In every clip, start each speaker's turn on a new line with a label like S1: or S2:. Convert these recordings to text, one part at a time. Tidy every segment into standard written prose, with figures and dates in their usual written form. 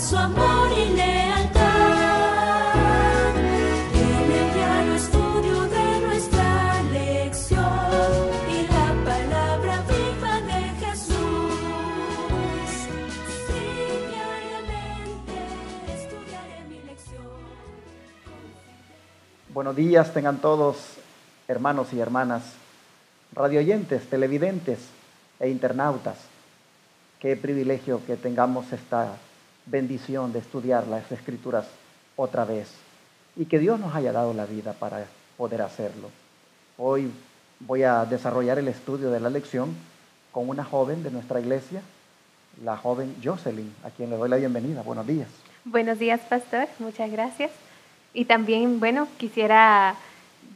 S1: su amor y lealtad. En el diario estudio de nuestra lección y la palabra viva de Jesús. Sí, diariamente estudiaré mi lección.
S2: Buenos días tengan todos, hermanos y hermanas, radioyentes, televidentes e internautas. Qué privilegio que tengamos esta bendición de estudiar las Escrituras otra vez y que Dios nos haya dado la vida para poder hacerlo. Hoy voy a desarrollar el estudio de la lección con una joven de nuestra iglesia, la joven Jocelyn, a quien le doy la bienvenida. Buenos días.
S3: Buenos días, pastor. Muchas gracias. Y también, quisiera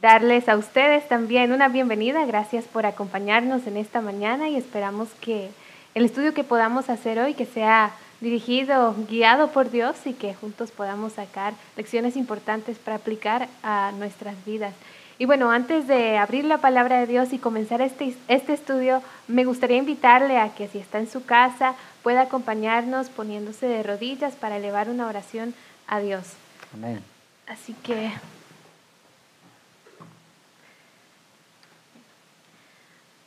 S3: darles a ustedes también una bienvenida. Gracias por acompañarnos en esta mañana y esperamos que el estudio que podamos hacer hoy que sea dirigido, guiado por Dios y que juntos podamos sacar lecciones importantes para aplicar a nuestras vidas. Y antes de abrir la palabra de Dios y comenzar este estudio, me gustaría invitarle a que si está en su casa pueda acompañarnos poniéndose de rodillas para elevar una oración a Dios.
S2: Amén.
S3: Así que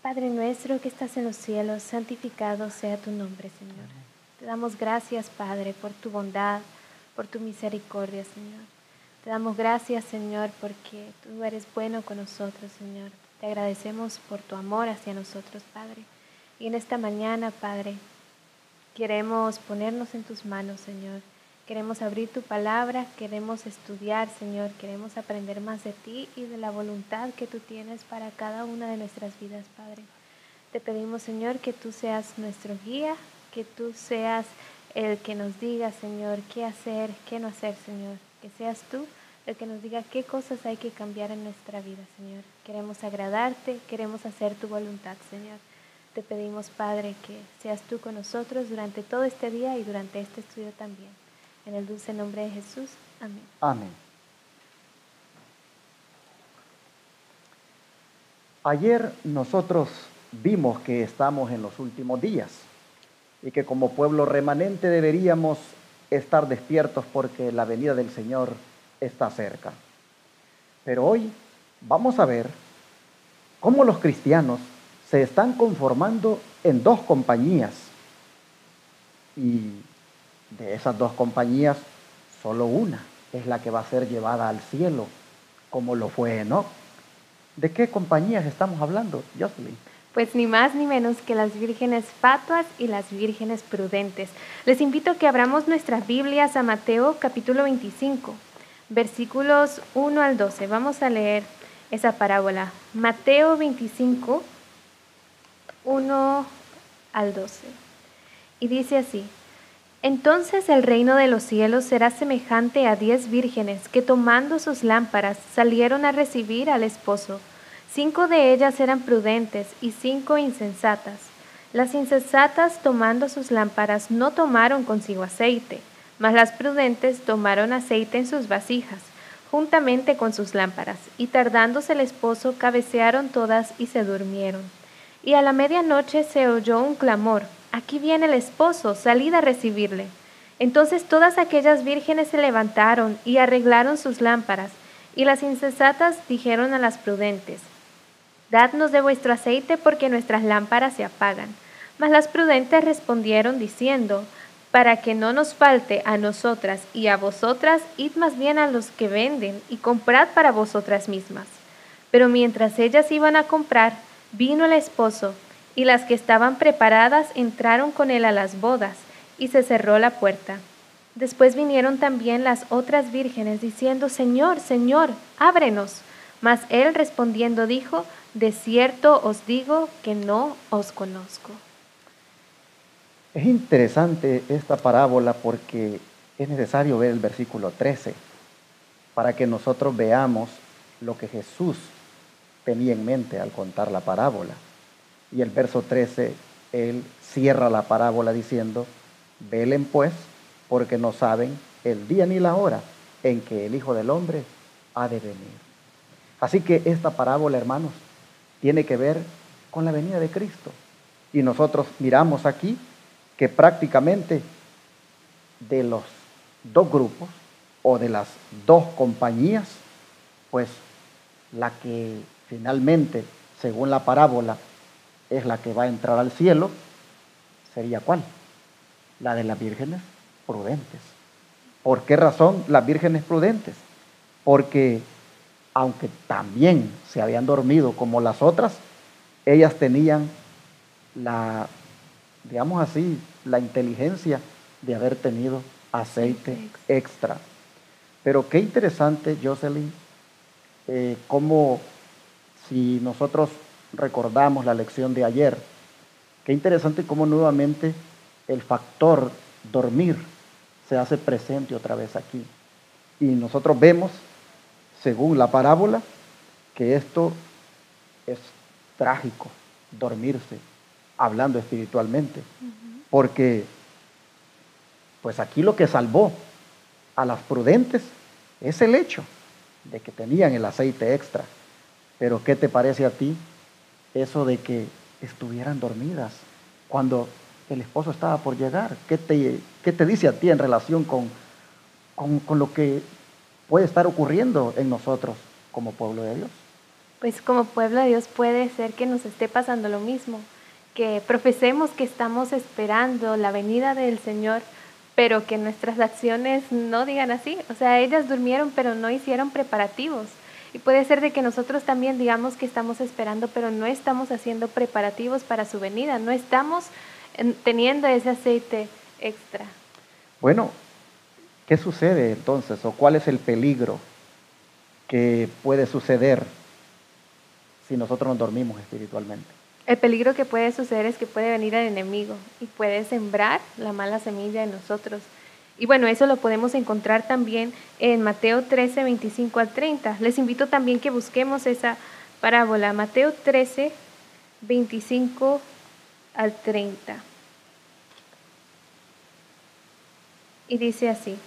S3: Padre nuestro que estás en los cielos, santificado sea tu nombre, Señor. Te damos gracias, Padre, por tu bondad, por tu misericordia, Señor. Te damos gracias, Señor, porque tú eres bueno con nosotros, Señor. Te agradecemos por tu amor hacia nosotros, Padre. Y en esta mañana, Padre, queremos ponernos en tus manos, Señor. Queremos abrir tu palabra, queremos estudiar, Señor. Queremos aprender más de ti y de la voluntad que tú tienes para cada una de nuestras vidas, Padre. Te pedimos, Señor, que tú seas nuestro guía, que tú seas el que nos diga, Señor, qué hacer, qué no hacer, Señor. Que seas tú el que nos diga qué cosas hay que cambiar en nuestra vida, Señor. Queremos agradarte, queremos hacer tu voluntad, Señor. Te pedimos, Padre, que seas tú con nosotros durante todo este día y durante este estudio también. En el dulce nombre de Jesús. Amén.
S2: Amén. Ayer nosotros vimos que estamos en los últimos días y que como pueblo remanente deberíamos estar despiertos porque la venida del Señor está cerca. Pero hoy vamos a ver cómo los cristianos se están conformando en dos compañías y de esas dos compañías solo una es la que va a ser llevada al cielo, como lo fue Enoc. ¿De qué compañías estamos hablando, Jocelyn?
S3: Pues ni más ni menos que las vírgenes fatuas y las vírgenes prudentes. Les invito a que abramos nuestras Biblias a Mateo capítulo 25, versículos 1 al 12. Vamos a leer esa parábola. Mateo 25, 1 al 12. Y dice así: Entonces el reino de los cielos será semejante a 10 vírgenes que tomando sus lámparas salieron a recibir al esposo. 5 de ellas eran prudentes y 5 insensatas. Las insensatas tomando sus lámparas no tomaron consigo aceite, mas las prudentes tomaron aceite en sus vasijas, juntamente con sus lámparas, y tardándose el esposo cabecearon todas y se durmieron. Y a la medianoche se oyó un clamor: Aquí viene el esposo, salid a recibirle. Entonces todas aquellas vírgenes se levantaron y arreglaron sus lámparas, y las insensatas dijeron a las prudentes: Dadnos de vuestro aceite, porque nuestras lámparas se apagan. Mas las prudentes respondieron diciendo: Para que no nos falte a nosotras y a vosotras, id más bien a los que venden y comprad para vosotras mismas. Pero mientras ellas iban a comprar, vino el esposo, y las que estaban preparadas entraron con él a las bodas, y se cerró la puerta. Después vinieron también las otras vírgenes, diciendo: Señor, Señor, ábrenos. Mas él respondiendo dijo: De cierto os digo que no os conozco.
S2: Es interesante esta parábola porque es necesario ver el versículo 13 para que nosotros veamos lo que Jesús tenía en mente al contar la parábola. Y el verso 13, él cierra la parábola diciendo: Velen pues, porque no saben el día ni la hora en que el Hijo del Hombre ha de venir. Así que esta parábola, hermanos, tiene que ver con la venida de Cristo. Y nosotros miramos aquí que prácticamente de los dos grupos o de las dos compañías, pues la que finalmente, según la parábola, es la que va a entrar al cielo, ¿sería cuál? La de las vírgenes prudentes. ¿Por qué razón las vírgenes prudentes? Porque aunque también se habían dormido como las otras, ellas tenían la, digamos así, la inteligencia de haber tenido aceite extra. Pero qué interesante, Jocelyn, cómo si nosotros recordamos la lección de ayer, qué interesante cómo nuevamente el factor dormir se hace presente otra vez aquí. Y nosotros vemos, según la parábola, que esto es trágico, dormirse, hablando espiritualmente. Porque, pues aquí lo que salvó a las prudentes es el hecho de que tenían el aceite extra. Pero ¿qué te parece a ti eso de que estuvieran dormidas cuando el esposo estaba por llegar? ¿Qué te dice a ti en relación con lo que puede estar ocurriendo en nosotros como pueblo de Dios?
S3: Pues como pueblo de Dios puede ser que nos esté pasando lo mismo, que profesemos que estamos esperando la venida del Señor, pero que nuestras acciones no digan así. O sea, ellas durmieron, pero no hicieron preparativos. Y puede ser de que nosotros también digamos que estamos esperando, pero no estamos haciendo preparativos para su venida, no estamos teniendo ese aceite extra.
S2: Bueno, ¿qué sucede entonces? ¿O cuál es el peligro que puede suceder si nosotros nos dormimos espiritualmente?
S3: El peligro que puede suceder es que puede venir el enemigo y puede sembrar la mala semilla en nosotros. Y bueno, eso lo podemos encontrar también en Mateo 13, 25 al 30. Les invito también que busquemos esa parábola, Mateo 13, 25 al 30. Y dice así: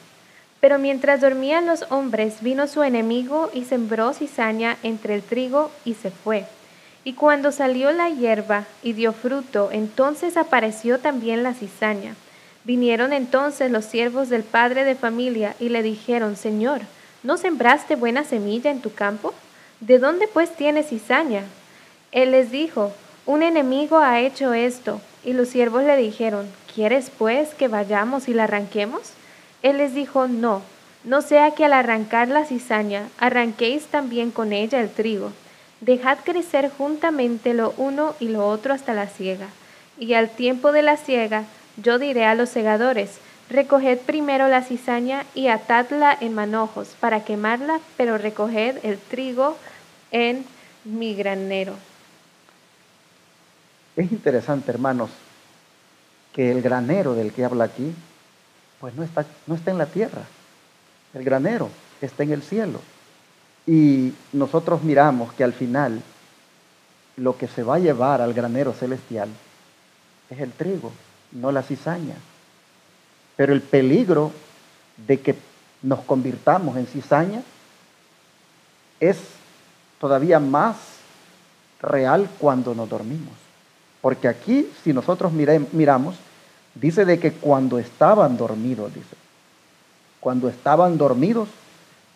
S3: pero mientras dormían los hombres, vino su enemigo y sembró cizaña entre el trigo y se fue. Y cuando salió la hierba y dio fruto, entonces apareció también la cizaña. Vinieron entonces los siervos del padre de familia y le dijeron: Señor, ¿no sembraste buena semilla en tu campo? ¿De dónde pues tienes cizaña? Él les dijo: un enemigo ha hecho esto. Y los siervos le dijeron: ¿quieres pues que vayamos y la arranquemos? Él les dijo: no, no sea que al arrancar la cizaña arranquéis también con ella el trigo. Dejad crecer juntamente lo uno y lo otro hasta la siega. Y al tiempo de la siega yo diré a los segadores: recoged primero la cizaña y atadla en manojos para quemarla, pero recoged el trigo en mi granero.
S2: Es interesante, hermanos, que el granero del que habla aquí, pues no está en la tierra. El granero está en el cielo. Y nosotros miramos que al final lo que se va a llevar al granero celestial es el trigo, no la cizaña. Pero el peligro de que nos convirtamos en cizaña es todavía más real cuando nos dormimos. Porque aquí, si nosotros miramos, dice de que cuando estaban dormidos, cuando estaban dormidos,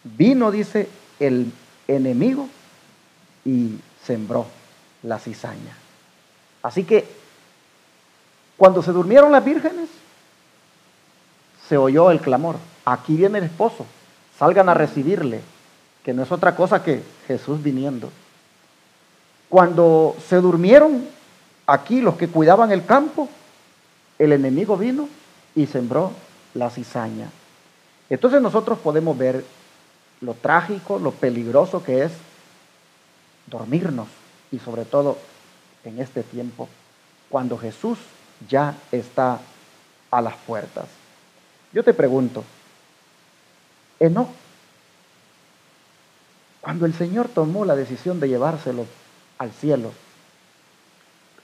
S2: vino, dice, el enemigo y sembró la cizaña. Así que cuando se durmieron las vírgenes, se oyó el clamor: aquí viene el esposo, salgan a recibirle, que no es otra cosa que Jesús viniendo. Cuando se durmieron aquí los que cuidaban el campo, el enemigo vino y sembró la cizaña. Entonces nosotros podemos ver lo trágico, lo peligroso que es dormirnos, y sobre todo en este tiempo, cuando Jesús ya está a las puertas. Yo te pregunto, Enoc, cuando el Señor tomó la decisión de llevárselo al cielo,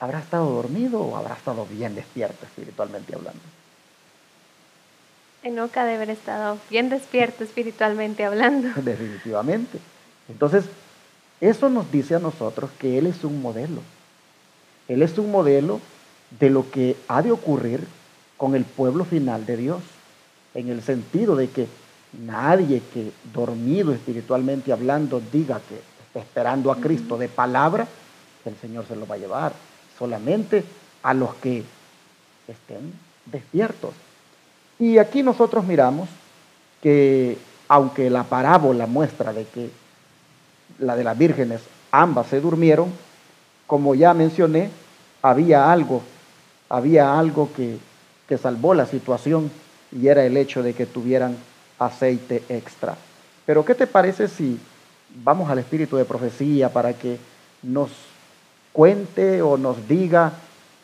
S2: ¿habrá estado dormido o habrá estado bien despierto espiritualmente hablando?
S3: Enoc ha de haber estado bien despierto espiritualmente hablando.
S2: Definitivamente. Entonces, eso nos dice a nosotros que Él es un modelo. Él es un modelo de lo que ha de ocurrir con el pueblo final de Dios. en el sentido de que nadie que dormido espiritualmente hablando diga que está esperando a Cristo de palabra, que el Señor se lo va a llevar. Solamente a los que estén despiertos. Y aquí nosotros miramos que aunque la parábola muestra de que la de las vírgenes ambas se durmieron, como ya mencioné, había algo que salvó la situación y era el hecho de que tuvieran aceite extra. Pero ¿qué te parece si vamos al espíritu de profecía para que nos cuente o nos diga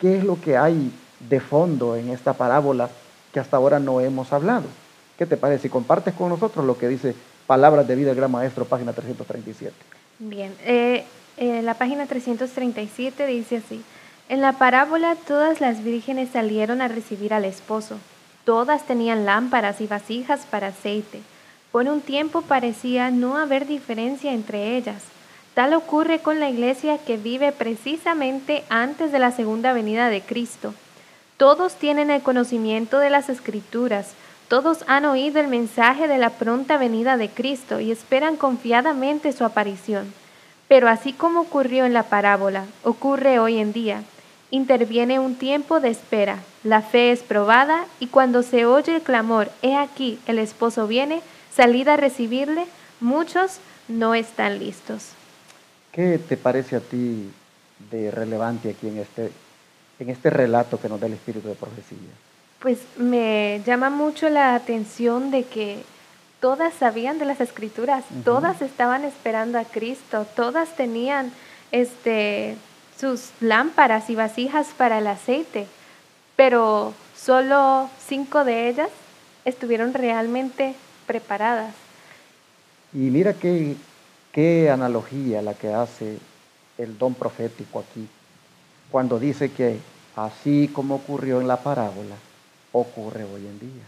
S2: qué es lo que hay de fondo en esta parábola que hasta ahora no hemos hablado? ¿Qué te parece si compartes con nosotros lo que dice Palabras de Vida del Gran Maestro, página 337?
S3: Bien, la página 337 dice así: en la parábola todas las vírgenes salieron a recibir al esposo. Todas tenían lámparas y vasijas para aceite. Por un tiempo parecía no haber diferencia entre ellas. Tal ocurre con la iglesia que vive precisamente antes de la segunda venida de Cristo. Todos tienen el conocimiento de las Escrituras. Todos han oído el mensaje de la pronta venida de Cristo y esperan confiadamente su aparición. Pero así como ocurrió en la parábola, ocurre hoy en día. Interviene un tiempo de espera, la fe es probada y cuando se oye el clamor, he aquí, el esposo viene, salid a recibirle, muchos no están listos.
S2: ¿Qué te parece a ti de relevante aquí en este relato que nos da el espíritu de profecía?
S3: Pues me llama mucho la atención de que todas sabían de las Escrituras, todas estaban esperando a Cristo, todas tenían sus lámparas y vasijas para el aceite, pero solo 5 de ellas estuvieron realmente preparadas.
S2: Y mira qué analogía la que hace el don profético aquí, cuando dice que así como ocurrió en la parábola, ocurre hoy en día.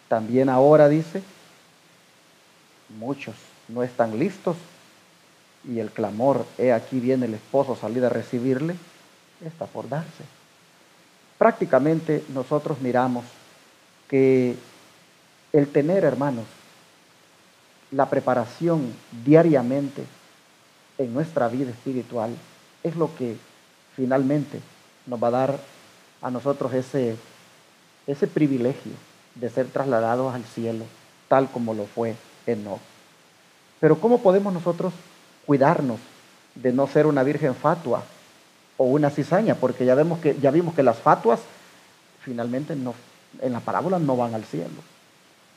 S2: También ahora dice, muchos no están listos y el clamor, he aquí viene el esposo, salid a recibirle, está por darse. Prácticamente nosotros miramos que el tener, hermanos, la preparación diariamente en nuestra vida espiritual es lo que finalmente nos va a dar a nosotros ese privilegio de ser trasladados al cielo, tal como lo fue Enoc. Pero ¿cómo podemos nosotros cuidarnos de no ser una virgen fatua o una cizaña? Porque ya vimos que las fatuas finalmente no, en la parábola no van al cielo.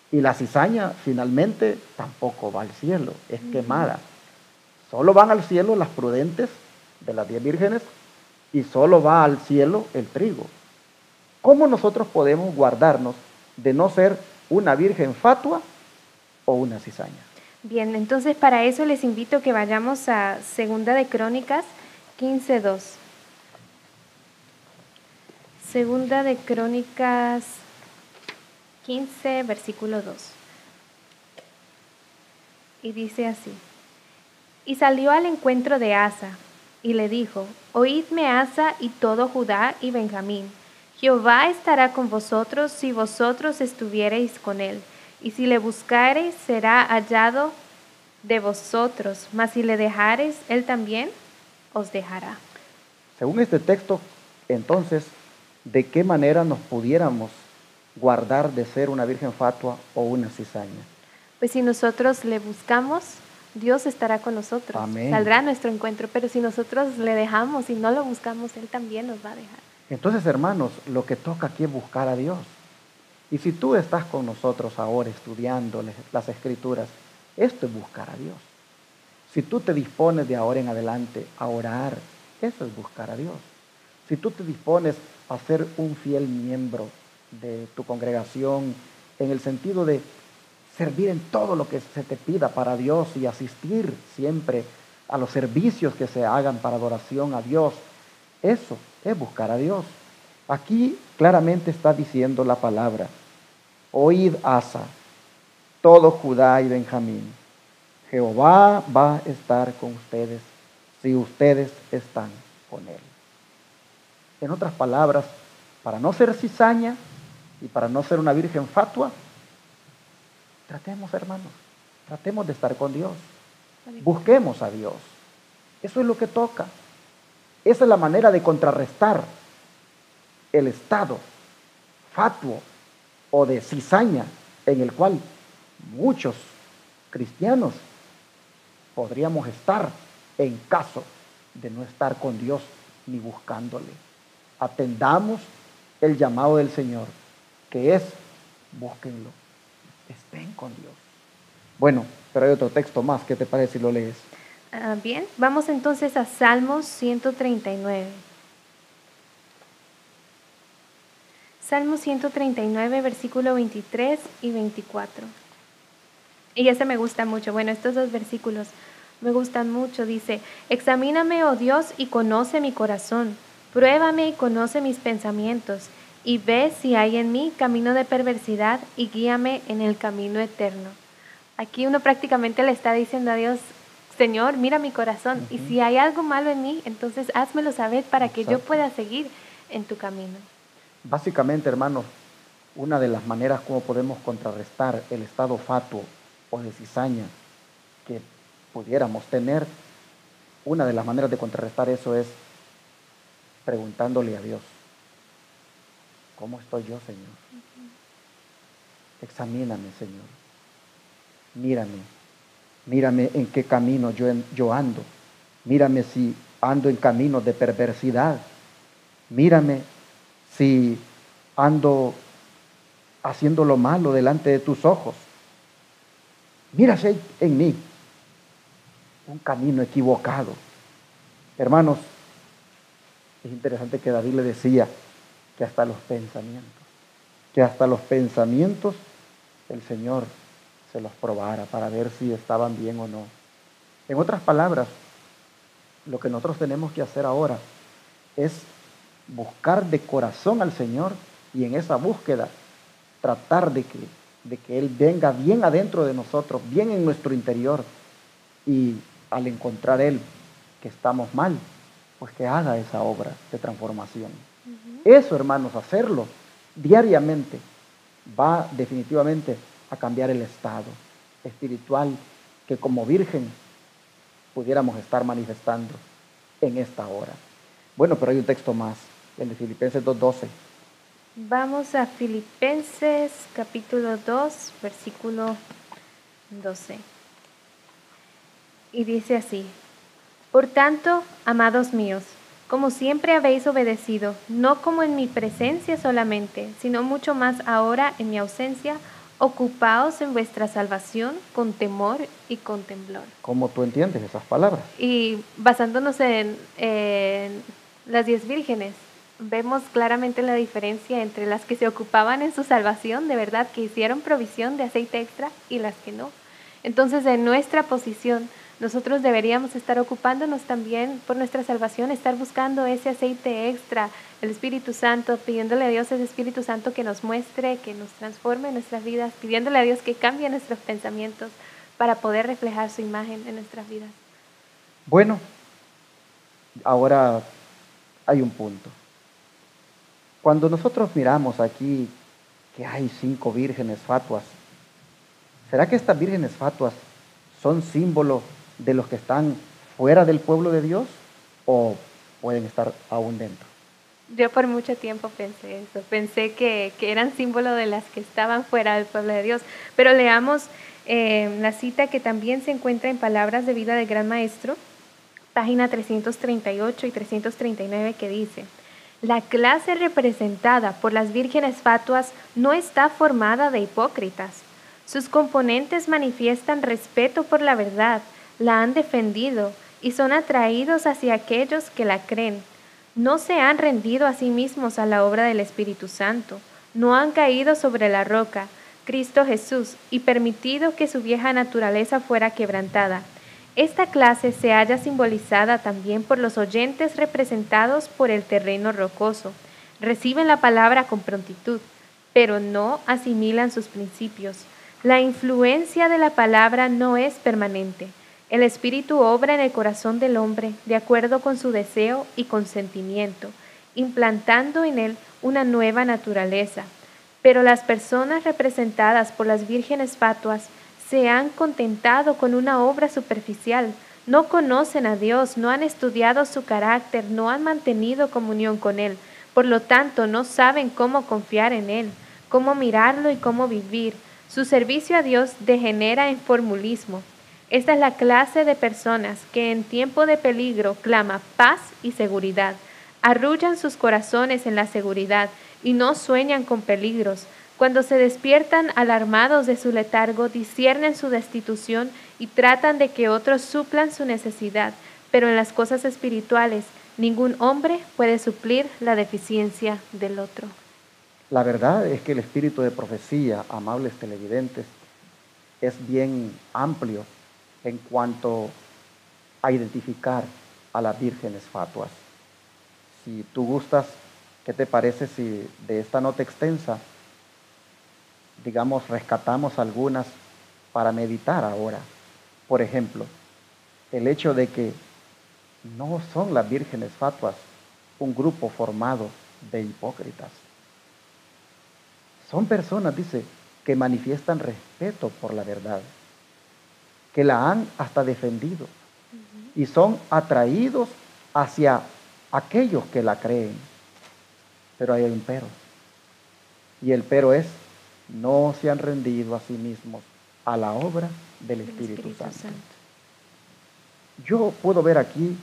S2: Y la cizaña finalmente tampoco va al cielo, es quemada. Solo van al cielo las prudentes de las 10 vírgenes y solo va al cielo el trigo. ¿Cómo nosotros podemos guardarnos de no ser una virgen fatua o una cizaña?
S3: Bien, entonces para eso les invito que vayamos a Segunda de Crónicas 15:2. Segunda de Crónicas 15, versículo 2. Y dice así: y salió al encuentro de Asa, y le dijo: oídme, Asa y todo Judá y Benjamín. Jehová estará con vosotros si vosotros estuviereis con él, y si le buscareis será hallado de vosotros, mas si le dejareis, él también os dejará.
S2: Según este texto, entonces, ¿de qué manera nos pudiéramos guardar de ser una virgen fatua o una cizaña?
S3: Pues si nosotros le buscamos, Dios estará con nosotros.
S2: Amén.
S3: Saldrá a nuestro encuentro, pero si nosotros le dejamos y no lo buscamos, él también nos va a dejar.
S2: Entonces, hermanos, lo que toca aquí es buscar a Dios. Y si tú estás con nosotros ahora estudiando las Escrituras, esto es buscar a Dios. Si tú te dispones de ahora en adelante a orar, eso es buscar a Dios. Si tú te dispones a ser un fiel miembro de tu congregación, en el sentido de servir en todo lo que se te pida para Dios y asistir siempre a los servicios que se hagan para adoración a Dios, eso es buscar a Dios. Aquí claramente está diciendo la palabra: oíd, Asa, todo Judá y Benjamín, Jehová va a estar con ustedes si ustedes están con él. En otras palabras, para no ser cizaña, Y para no ser una virgen fatua, tratemos, hermanos, tratemos de estar con Dios. Busquemos a Dios. Eso es lo que toca. Esa es la manera de contrarrestar el estado fatuo o de cizaña en el cual muchos cristianos podríamos estar en caso de no estar con Dios ni buscándole. Atendamos el llamado del Señor, que es, búsquenlo, estén con Dios. Bueno, pero hay otro texto más, ¿qué te parece si lo lees?
S3: Bien, vamos entonces a Salmos 139. Salmo 139, versículo 23 y 24. Y ese me gusta mucho. Bueno, estos dos versículos me gustan mucho. Dice, examíname, oh Dios, y conoce mi corazón. Pruébame y conoce mis pensamientos. Y ve si hay en mí camino de perversidad y guíame en el camino eterno. Aquí uno prácticamente le está diciendo a Dios, Señor, mira mi corazón. Y si hay algo malo en mí, entonces házmelo saber para que yo pueda seguir en tu camino.
S2: Básicamente, hermanos, una de las maneras como podemos contrarrestar el estado fatuo o de cizaña que pudiéramos tener, una de las maneras de contrarrestar eso es preguntándole a Dios, ¿cómo estoy yo, Señor? Examíname, Señor. Mírame en qué camino yo ando. Mírame si ando en caminos de perversidad. Mírame si ando haciendo lo malo delante de tus ojos. Mira si hay en mí un camino equivocado. Hermanos, es interesante que David le decía que hasta los pensamientos el Señor se los probara para ver si estaban bien o no. En otras palabras, lo que nosotros tenemos que hacer ahora es buscar de corazón al Señor y en esa búsqueda tratar de que Él venga bien adentro de nosotros, bien en nuestro interior, y al encontrar Él que estamos mal, pues que haga esa obra de transformación. Eso, hermanos, hacerlo diariamente va definitivamente a cambiar el estado espiritual que como virgen pudiéramos estar manifestando en esta hora. Bueno, pero hay un texto más, el de Filipenses 2:12.
S3: Vamos a Filipenses capítulo 2, versículo 12. Y dice así, por tanto, amados míos, como siempre habéis obedecido, no como en mi presencia solamente, sino mucho más ahora en mi ausencia, ocupaos en vuestra salvación con temor y con temblor.
S2: ¿Cómo tú entiendes esas palabras?
S3: Y basándonos en las 10 vírgenes, vemos claramente la diferencia entre las que se ocupaban en su salvación, de verdad, que hicieron provisión de aceite extra, y las que no. Entonces, en nuestra posición, nosotros deberíamos estar ocupándonos también por nuestra salvación, estar buscando ese aceite extra, el Espíritu Santo, pidiéndole a Dios ese Espíritu Santo que nos muestre, que nos transforme en nuestras vidas, pidiéndole a Dios que cambie nuestros pensamientos para poder reflejar su imagen en nuestras vidas.
S2: Bueno, ahora hay un punto. Cuando nosotros miramos aquí que hay 5 vírgenes fatuas, ¿será que estas vírgenes fatuas son símbolo de los que están fuera del pueblo de Dios o pueden estar aún dentro?
S3: Yo por mucho tiempo pensé eso, pensé que eran símbolo de las que estaban fuera del pueblo de Dios, pero leamos la cita que también se encuentra en Palabras de Vida del Gran Maestro, página 338 y 339, que dice, la clase representada por las vírgenes fatuas no está formada de hipócritas. Sus componentes manifiestan respeto por la verdad, la han defendido y son atraídos hacia aquellos que la creen. No se han rendido a sí mismos a la obra del Espíritu Santo, no han caído sobre la roca, Cristo Jesús, y permitido que su vieja naturaleza fuera quebrantada. Esta clase se halla simbolizada también por los oyentes representados por el terreno rocoso. Reciben la palabra con prontitud, pero no asimilan sus principios. La influencia de la palabra no es permanente. El Espíritu obra en el corazón del hombre de acuerdo con su deseo y consentimiento, implantando en él una nueva naturaleza. Pero las personas representadas por las vírgenes fatuas se han contentado con una obra superficial. No conocen a Dios, no han estudiado su carácter, no han mantenido comunión con Él. Por lo tanto, no saben cómo confiar en Él, cómo mirarlo y cómo vivir. Su servicio a Dios degenera en formulismo. Esta es la clase de personas que en tiempo de peligro clama paz y seguridad. Arrullan sus corazones en la seguridad y no sueñan con peligros. Cuando se despiertan alarmados de su letargo, disciernen su destitución y tratan de que otros suplan su necesidad. Pero en las cosas espirituales, ningún hombre puede suplir la deficiencia del otro.
S2: La verdad es que el espíritu de profecía, amables televidentes, es bien amplio en cuanto a identificar a las vírgenes fatuas. Si tú gustas, ¿qué te parece si de esta nota extensa, digamos, rescatamos algunas para meditar ahora? Por ejemplo, el hecho de que no son las vírgenes fatuas un grupo formado de hipócritas. Son personas, dice, que manifiestan respeto por la verdad, que la han hasta defendido y son atraídos hacia aquellos que la creen. Pero hay un pero. Y el pero es, no se han rendido a sí mismos a la obra del Espíritu Santo. Yo puedo ver aquí,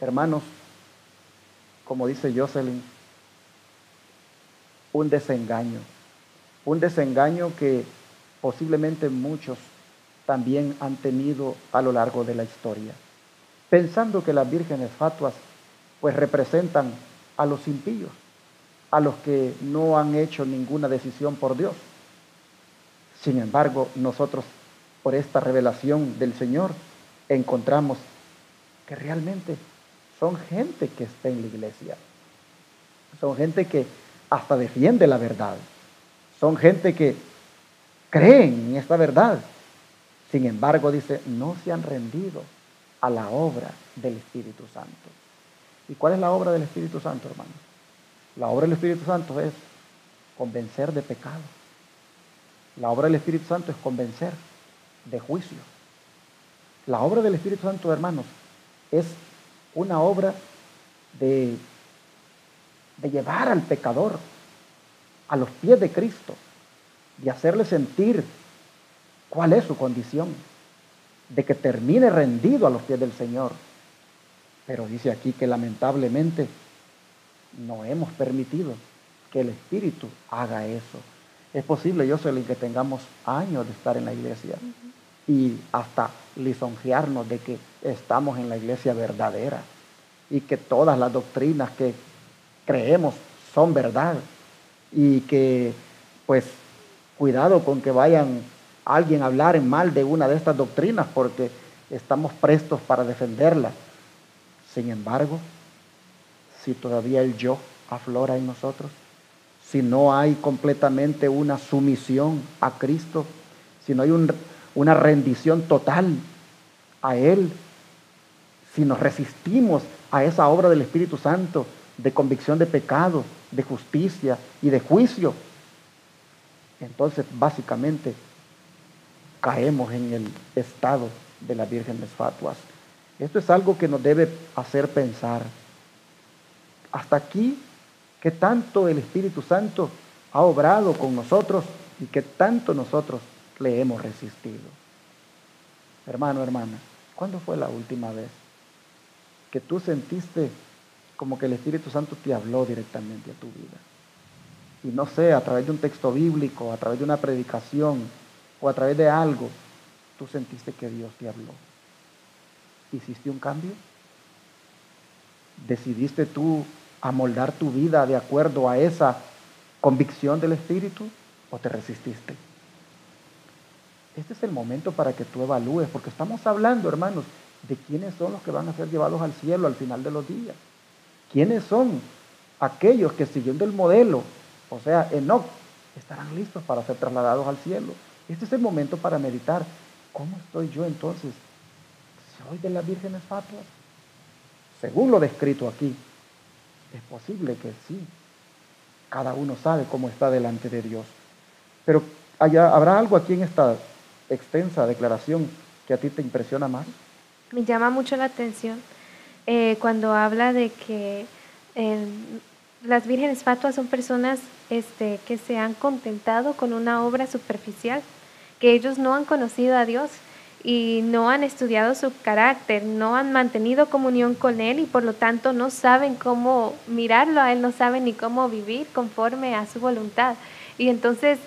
S2: hermanos, como dice Jocelyn, un desengaño que posiblemente muchos también han tenido a lo largo de la historia, pensando que las vírgenes fatuas pues representan a los impíos, a los que no han hecho ninguna decisión por Dios. Sin embargo, nosotros por esta revelación del Señor encontramos que realmente son gente que está en la iglesia, son gente que hasta defiende la verdad, son gente que creen en esta verdad. Sin embargo, dice, no se han rendido a la obra del Espíritu Santo. ¿Y cuál es la obra del Espíritu Santo, hermano? La obra del Espíritu Santo es convencer de pecado. La obra del Espíritu Santo es convencer de juicio. La obra del Espíritu Santo, hermanos, es una obra de llevar al pecador a los pies de Cristo, de hacerle sentir cuál es su condición, de que termine rendido a los pies del Señor. Pero dice aquí que lamentablemente no hemos permitido que el Espíritu haga eso. Es posible, Jocelyn, que tengamos años de estar en la iglesia y hasta lisonjearnos de que estamos en la iglesia verdadera y que todas las doctrinas que creemos son verdad y que, pues, cuidado con que vayan alguien a hablar en mal de una de estas doctrinas porque estamos prestos para defenderla. Sin embargo, si todavía el yo aflora en nosotros, si no hay completamente una sumisión a Cristo, si no hay una rendición total a Él, si nos resistimos a esa obra del Espíritu Santo de convicción de pecado, de justicia y de juicio, entonces básicamente caemos en el estado de las vírgenes fatuas. Esto es algo que nos debe hacer pensar. Hasta aquí, ¿qué tanto el Espíritu Santo ha obrado con nosotros y qué tanto nosotros le hemos resistido? Hermano, hermana, ¿cuándo fue la última vez que tú sentiste como que el Espíritu Santo te habló directamente a tu vida? Y no sé, a través de un texto bíblico, a través de una predicación o a través de algo, tú sentiste que Dios te habló. ¿Hiciste un cambio? ¿Decidiste tú amoldar tu vida de acuerdo a esa convicción del Espíritu o te resististe? Este es el momento para que tú evalúes, porque estamos hablando, hermanos, de quiénes son los que van a ser llevados al cielo al final de los días. ¿Quiénes son aquellos que, siguiendo el modelo, o sea, Enoc, estarán listos para ser trasladados al cielo? Este es el momento para meditar. ¿Cómo estoy yo entonces? ¿Soy de las vírgenes fatuas? Según lo descrito aquí, es posible que sí. Cada uno sabe cómo está delante de Dios. Pero ¿habrá algo aquí en esta extensa declaración que a ti te impresiona más?
S3: Me llama mucho la atención cuando habla de que eh, las vírgenes fatuas son personas que se han contentado con una obra superficial, que ellos no han conocido a Dios y no han estudiado su carácter, no han mantenido comunión con Él y por lo tanto no saben cómo mirarlo a Él, no saben ni cómo vivir conforme a su voluntad. Y entonces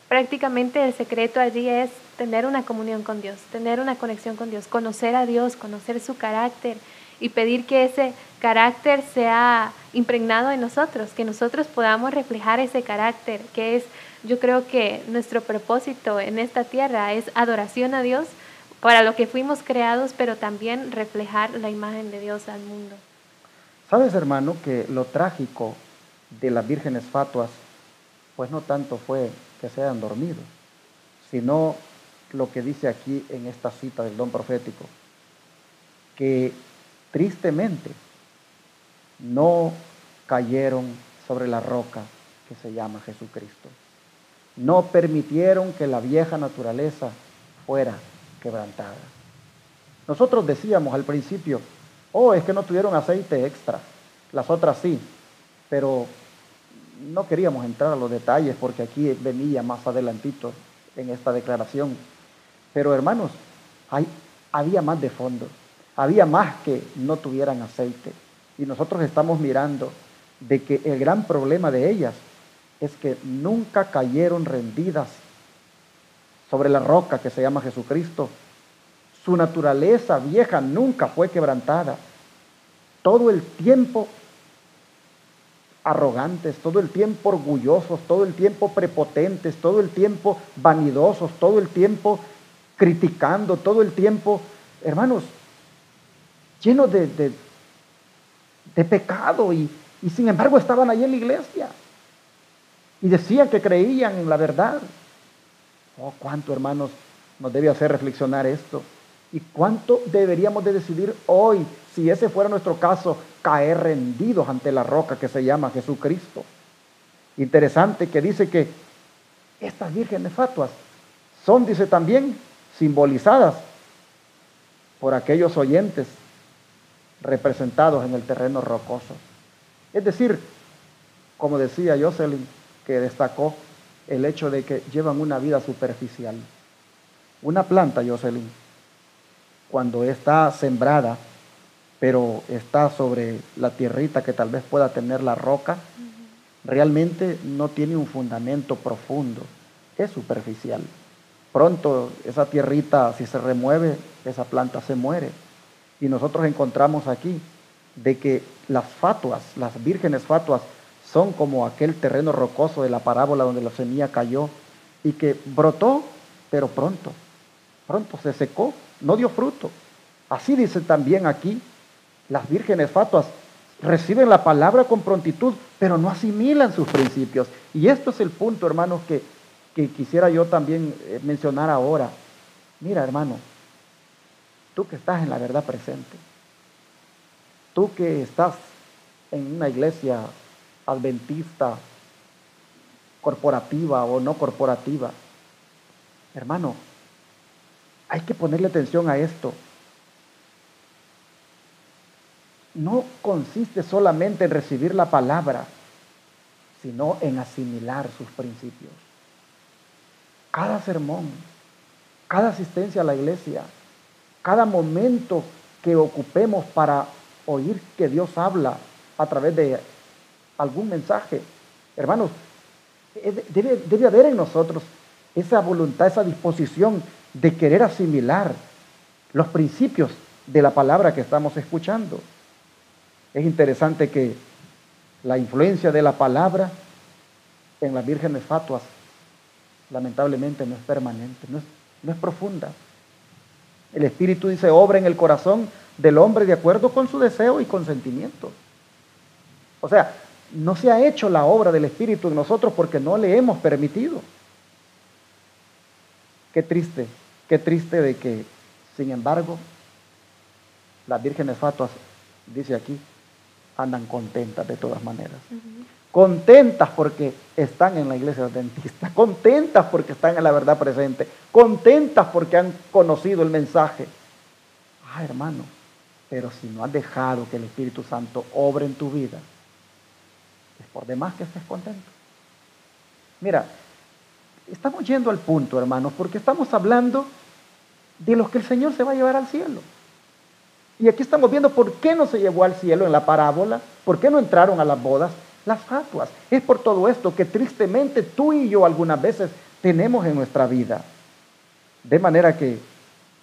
S3: prácticamente el secreto allí es tener una comunión con Dios, tener una conexión con Dios, conocer a Dios, conocer su carácter y pedir que ese carácter sea impregnado en nosotros, que nosotros podamos reflejar ese carácter, que es, yo creo que nuestro propósito en esta tierra es adoración a Dios, para lo que fuimos creados, pero también reflejar la imagen de Dios al mundo.
S2: ¿Sabes, hermano, que lo trágico de las vírgenes fatuas, pues no tanto fue que se hayan dormido, sino lo que dice aquí en esta cita del don profético, que tristemente no cayeron sobre la roca que se llama Jesucristo. No permitieron que la vieja naturaleza fuera quebrantada. Nosotros decíamos al principio, es que no tuvieron aceite extra, las otras sí, pero no queríamos entrar a los detalles porque aquí venía más adelantito en esta declaración. Pero hermanos, había más de fondo, había más que no tuvieran aceite. Y nosotros estamos mirando de que el gran problema de ellas es que nunca cayeron rendidas sobre la roca que se llama Jesucristo. Su naturaleza vieja nunca fue quebrantada. Todo el tiempo arrogantes, todo el tiempo orgullosos, todo el tiempo prepotentes, todo el tiempo vanidosos, todo el tiempo criticando, todo el tiempo, hermanos, llenos de pecado y sin embargo estaban allí en la iglesia y decían que creían en la verdad. Cuánto, hermanos, nos debe hacer reflexionar esto y cuánto deberíamos de decidir hoy, si ese fuera nuestro caso, caer rendidos ante la roca que se llama Jesucristo. Interesante que dice que estas vírgenes fatuas son, dice también, simbolizadas por aquellos oyentes representados en el terreno rocoso. Es decir, como decía Jocelyn, que destacó el hecho de que llevan una vida superficial. Una planta, Jocelyn, cuando está sembrada, pero está sobre la tierrita que tal vez pueda tener la roca, realmente no tiene un fundamento profundo, es superficial. Pronto esa tierrita, si se remueve, esa planta se muere. Y nosotros encontramos aquí de que las fatuas, las vírgenes fatuas, son como aquel terreno rocoso de la parábola donde la semilla cayó y que brotó, pero pronto se secó, no dio fruto. Así dice también aquí, las vírgenes fatuas reciben la palabra con prontitud, pero no asimilan sus principios. Y esto es el punto, hermanos, que quisiera yo también mencionar ahora. Mira, hermano, tú que estás en la verdad presente, tú que estás en una iglesia adventista, corporativa o no corporativa, hermano, hay que ponerle atención a esto. No consiste solamente en recibir la palabra, sino en asimilar sus principios. Cada sermón, cada asistencia a la iglesia, cada momento que ocupemos para oír que Dios habla a través de algún mensaje, hermanos, debe haber en nosotros esa voluntad, esa disposición de querer asimilar los principios de la palabra que estamos escuchando. Es interesante que la influencia de la palabra en las vírgenes fatuas lamentablemente no es permanente, no es profunda. El Espíritu dice, obra en el corazón del hombre de acuerdo con su deseo y consentimiento. O sea, no se ha hecho la obra del Espíritu en nosotros porque no le hemos permitido. Qué triste de que, sin embargo, las vírgenes fatuas, dice aquí, andan contentas de todas maneras. contentas porque están en la iglesia adventista, contentas porque están en la verdad presente, contentas porque han conocido el mensaje. Ah, hermano, pero si no has dejado que el Espíritu Santo obre en tu vida, es por demás que estés contento. Mira, estamos yendo al punto, hermanos, porque estamos hablando de los que el Señor se va a llevar al cielo. Y aquí estamos viendo por qué no se llevó al cielo en la parábola, por qué no entraron a las bodas, las fatuas. Es por todo esto que tristemente tú y yo algunas veces tenemos en nuestra vida. De manera que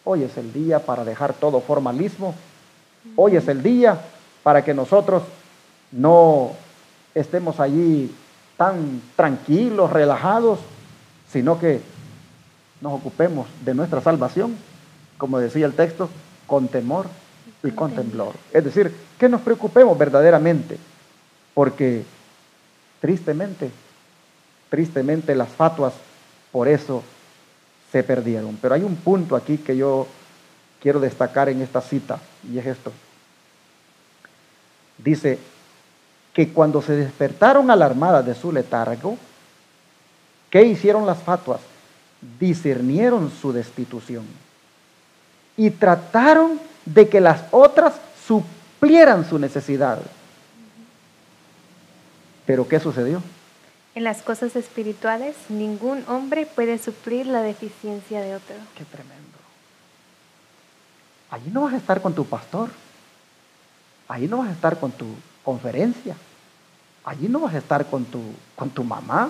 S2: hoy es el día para dejar todo formalismo, hoy es el día para que nosotros no estemos allí tan tranquilos, relajados, sino que nos ocupemos de nuestra salvación, como decía el texto, con temor y con temblor. Es decir, que nos preocupemos verdaderamente, porque tristemente las fatuas por eso se perdieron. Pero hay un punto aquí que yo quiero destacar en esta cita, y es esto. Dice que cuando se despertaron alarmadas de su letargo, ¿qué hicieron las fatuas? Discernieron su destitución y trataron de que las otras suplieran su necesidad. ¿Pero qué sucedió?
S3: En las cosas espirituales, ningún hombre puede suplir la deficiencia de otro.
S2: ¡Qué tremendo! Allí no vas a estar con tu pastor, allí no vas a estar con tu conferencia, allí no vas a estar con tu mamá,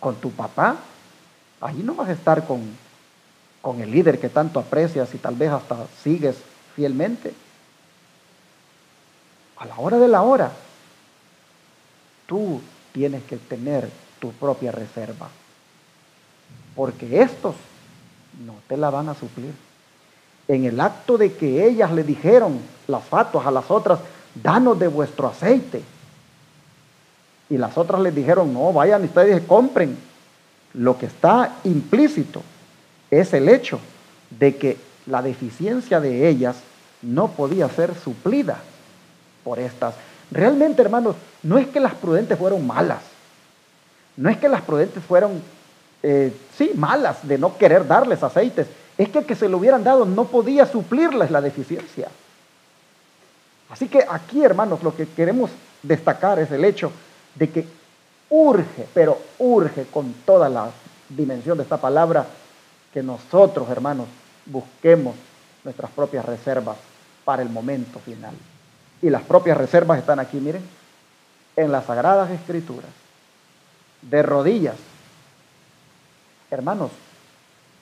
S2: con tu papá, allí no vas a estar con el líder que tanto aprecias y tal vez hasta sigues fielmente. A la hora de la hora, tú tienes que tener tu propia reserva, porque estos no te la van a suplir. En el acto de que ellas le dijeron, las fatuas a las otras, danos de vuestro aceite, y las otras les dijeron, no, vayan ustedes y compren, lo que está implícito es el hecho de que la deficiencia de ellas no podía ser suplida por estas. Realmente, hermanos, no es que las prudentes fueron malas, no es que las prudentes fueron, malas de no querer darles aceites, es que el que se lo hubieran dado no podía suplirles la deficiencia. Así que aquí, hermanos, lo que queremos destacar es el hecho de que urge, pero urge con toda la dimensión de esta palabra, que nosotros, hermanos, busquemos nuestras propias reservas para el momento final. Y las propias reservas están aquí, miren, en las Sagradas Escrituras, de rodillas. Hermanos,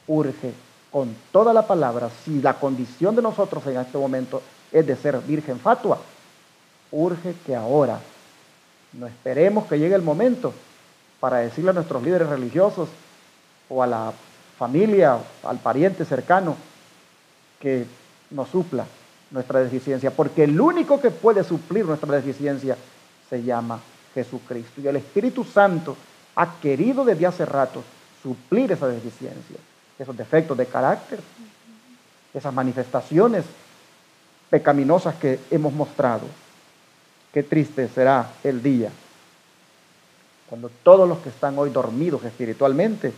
S2: urge con toda la palabra, si la condición de nosotros en este momento es de ser virgen fatua, urge que ahora no esperemos que llegue el momento para decirle a nuestros líderes religiosos o a la familia, al pariente cercano, que nos supla nuestra deficiencia, porque el único que puede suplir nuestra deficiencia se llama Jesucristo. Y el Espíritu Santo ha querido desde hace rato suplir esa deficiencia, esos defectos de carácter, esas manifestaciones pecaminosas que hemos mostrado. Qué triste será el día cuando todos los que están hoy dormidos espiritualmente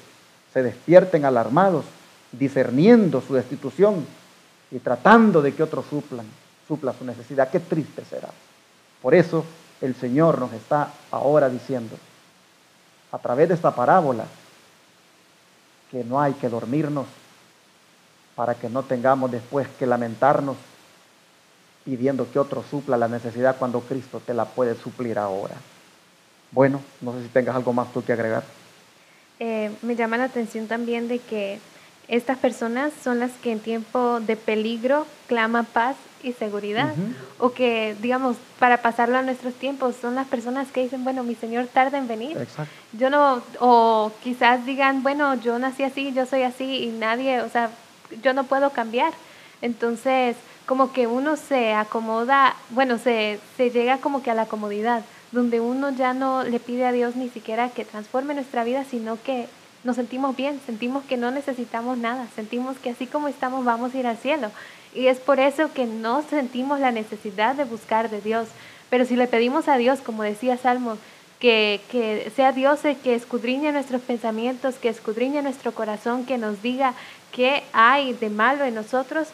S2: se despierten alarmados, discerniendo su destitución y tratando de que otros supla su necesidad. Qué triste será. Por eso el Señor nos está ahora diciendo, a través de esta parábola, que no hay que dormirnos para que no tengamos después que lamentarnos pidiendo que otro supla la necesidad cuando Cristo te la puede suplir ahora. Bueno, no sé si tengas algo más tú que agregar.
S3: Me llama la atención también de que estas personas son las que en tiempo de peligro claman paz y seguridad. O que, digamos, para pasarlo a nuestros tiempos, son las personas que dicen, bueno, mi Señor tarda en venir.
S2: Exacto.
S3: Yo no, o quizás digan, bueno, yo nací así, yo soy así y nadie, o sea, yo no puedo cambiar. Entonces, como que uno se acomoda, bueno, se llega como que a la comodidad, donde uno ya no le pide a Dios ni siquiera que transforme nuestra vida, sino que nos sentimos bien, sentimos que no necesitamos nada, sentimos que así como estamos vamos a ir al cielo. Y es por eso que no sentimos la necesidad de buscar de Dios. Pero si le pedimos a Dios, como decía Salmo, que sea Dios el que escudriñe nuestros pensamientos, que escudriñe nuestro corazón, que nos diga qué hay de malo en nosotros,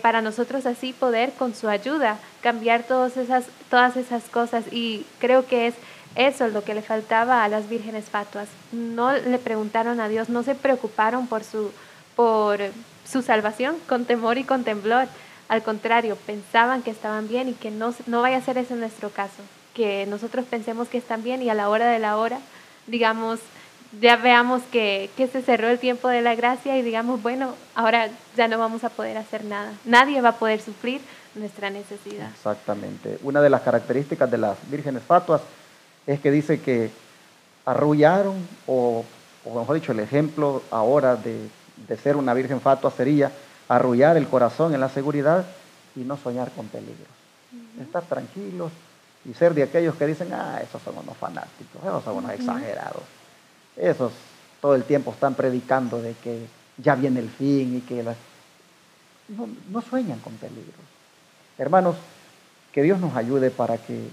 S3: para nosotros así poder con su ayuda cambiar todas esas cosas. Y creo que es eso lo que le faltaba a las vírgenes fatuas. No le preguntaron a Dios, no se preocuparon por su salvación con temor y con temblor. Al contrario, pensaban que estaban bien y que no vaya a ser eso en nuestro caso, que nosotros pensemos que están bien y a la hora de la hora, digamos, ya veamos que se cerró el tiempo de la gracia y digamos, bueno, ahora ya no vamos a poder hacer nada. Nadie va a poder suplir nuestra necesidad.
S2: Exactamente. Una de las características de las vírgenes fatuas es que dice que arrullaron, o mejor dicho, el ejemplo ahora de ser una virgen fatua sería arrullar el corazón en la seguridad y no soñar con peligros. Estar tranquilos y ser de aquellos que dicen, esos son unos fanáticos, esos son unos exagerados. Esos todo el tiempo están predicando de que ya viene el fin y que no sueñan con peligros. Hermanos, que Dios nos ayude para que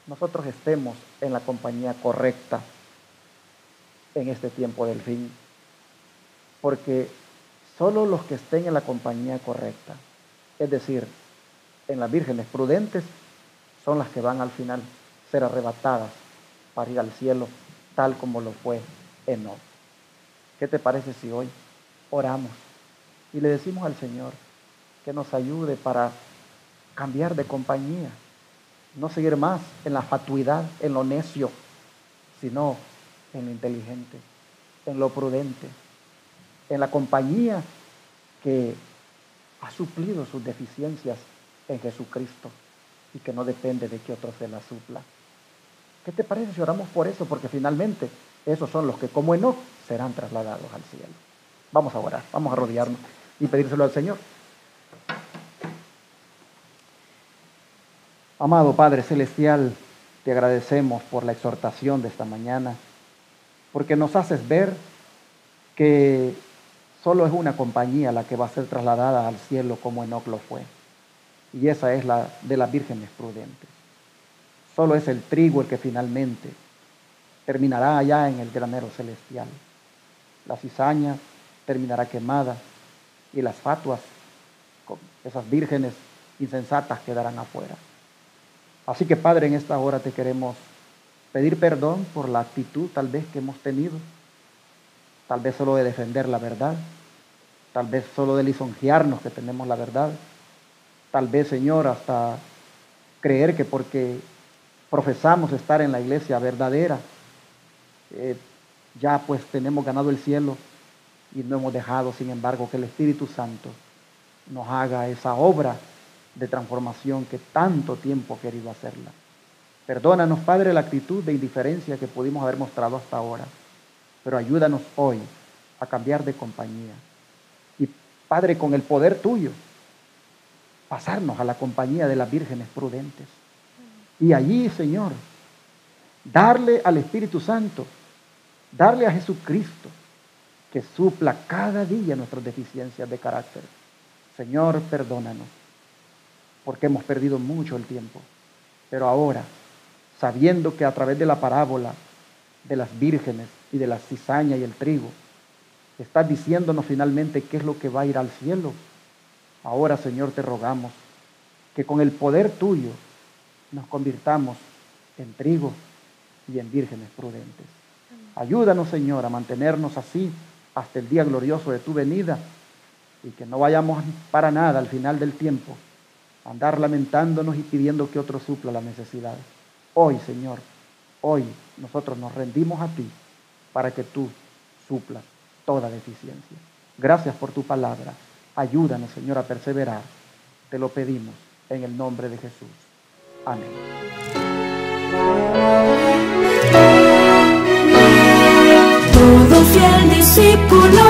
S2: nosotros estemos en la compañía correcta en este tiempo del fin, porque solo los que estén en la compañía correcta, es decir, en las vírgenes prudentes, son las que van al final ser arrebatadas para ir al cielo, tal como lo fue Enoc. ¿Qué te parece si hoy oramos y le decimos al Señor que nos ayude para cambiar de compañía? No seguir más en la fatuidad, en lo necio, sino en lo inteligente, en lo prudente, en la compañía que ha suplido sus deficiencias en Jesucristo y que no depende de que otro se la supla. ¿Qué te parece si oramos por eso? Porque finalmente esos son los que, como Enoc, serán trasladados al cielo. Vamos a orar, vamos a arrodillarnos y pedírselo al Señor. Amado Padre Celestial, te agradecemos por la exhortación de esta mañana, porque nos haces ver que solo es una compañía la que va a ser trasladada al cielo como Enoc lo fue. Y esa es la de las vírgenes prudentes. Solo es el trigo el que finalmente terminará allá en el granero celestial. La cizaña terminará quemada y las fatuas, esas vírgenes insensatas, quedarán afuera. Así que, Padre, en esta hora te queremos pedir perdón por la actitud tal vez que hemos tenido, tal vez solo de defender la verdad, tal vez solo de lisonjearnos que tenemos la verdad, tal vez, Señor, hasta creer que porque profesamos estar en la iglesia verdadera, ya pues tenemos ganado el cielo y no hemos dejado, sin embargo, que el Espíritu Santo nos haga esa obra de transformación que tanto tiempo ha querido hacerla. Perdónanos, Padre, la actitud de indiferencia que pudimos haber mostrado hasta ahora, pero ayúdanos hoy a cambiar de compañía. Y, Padre, con el poder tuyo, pasarnos a la compañía de las vírgenes prudentes. Y allí, Señor, darle al Espíritu Santo, darle a Jesucristo, que supla cada día nuestras deficiencias de carácter. Señor, perdónanos, porque hemos perdido mucho el tiempo. Pero ahora, sabiendo que a través de la parábola de las vírgenes y de la cizaña y el trigo, estás diciéndonos finalmente qué es lo que va a ir al cielo. Ahora, Señor, te rogamos que con el poder tuyo nos convirtamos en trigo y en vírgenes prudentes. Ayúdanos, Señor, a mantenernos así hasta el día glorioso de tu venida y que no vayamos para nada al final del tiempo a andar lamentándonos y pidiendo que otro supla las necesidades. Hoy, Señor, hoy nosotros nos rendimos a ti para que tú suplas toda deficiencia. Gracias por tu palabra. Ayúdanos, Señor, a perseverar. Te lo pedimos en el nombre de Jesús. Amén.
S1: Todo fiel discípulo